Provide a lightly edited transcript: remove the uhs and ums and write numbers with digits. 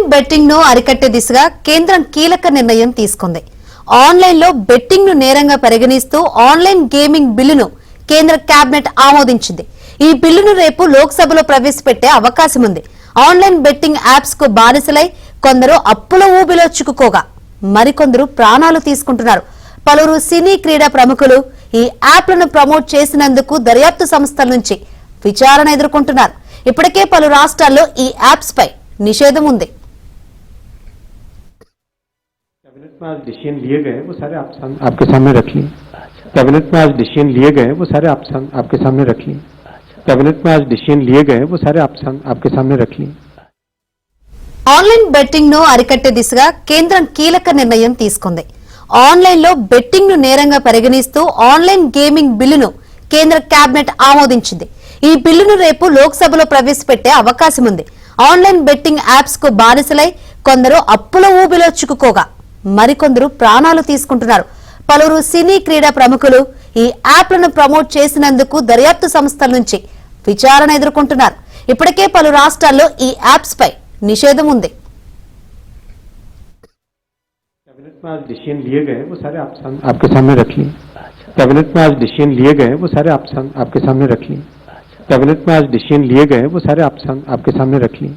Online betting ను అరికట్టే దిశగా కేంద్రం కీలక నిర్ణయం తీసుకుంది. ఆన్లైన్ లో బెట్టింగ్ ను నేరంగా పరిగణిస్తూ ఆన్లైన్ గేమింగ్ బిల్లును కేంద్ర కేబినెట్ ఆమోదించింది. ఈ బిల్లును రేపు లోక్సభలో ప్రవేశపెట్టే అవకాశం ఉంది. ఆన్లైన్ బెట్టింగ్ యాప్స్ కు బానిసలై కొందరు అప్పుల ఊబిలో చిక్కుకోగా మరికొందరు ప్రాణాలు తీసుకుంటున్నారు. పలువురు సినీ క్రీడా ప్రముఖులు ఈ యాప్లను ప్రమోట్ చేసినందుకు దర్యాప్తు సంస్థల నుంచి విచారణ ఎదుర్కొంటున్నారు. ఇప్పటికే పలు రాష్ట్రాల్లో ఈ యాప్స్ పై నిషేధం ఉంది. कैबिनेट में आज डिसीजन लिए गए वो सारे आपके सामने रख लिए. कैबिनेट में आज डिसीजन लिए गए वो सारे आपके सामने रख लिए. कैबिनेट में आज डिसीजन लिए गए वो सारे आपके सामने रख लिए. ఆన్లైన్ బెట్టింగ్ ను అరికట్టే దిశగా కేంద్రం కీలక నిర్ణయం తీసుకుంది. ఆన్లైన్ లో బెట్టింగ్ ను నేరంగా పరిగణిస్తూ ఆన్లైన్ గేమింగ్ బిల్లును కేంద్ర కేబినెట్ ఆమోదించింది. ఈ బిల్లును రేపు లోక్సభలో ప్రవేశపెట్టే అవకాశం ఉంది. ఆన్లైన్ బెట్టింగ్ యాప్స్ కు బానిసలై కొందరు అప్పుల ఊబిలో చిక్కుకోగా మరికొందరు ప్రాణాలు తీసుకుంటున్నారు. పలువురు సినీ క్రీడా ప్రముఖులు ఈ యాప్లను ప్రమోట్ చేసినందుకు దర్యాప్తు సంస్థల నుంచి విచారణ ఎదుర్కొంటున్నారు. ఇప్పటికే పలు రాష్ట్రాల్లో ఈ యాప్స్ పై నిషేధం ఉంది. कैबिनेट में आज डिसीजन लिए गए वो सारे आपके सामने रख लिए. कैबिनेट में आज डिसीजन लिए गए वो सारे आपके सामने रख लिए. कैबिनेट में आज डिसीजन लिए गए वो सारे आपके सामने रख लिए.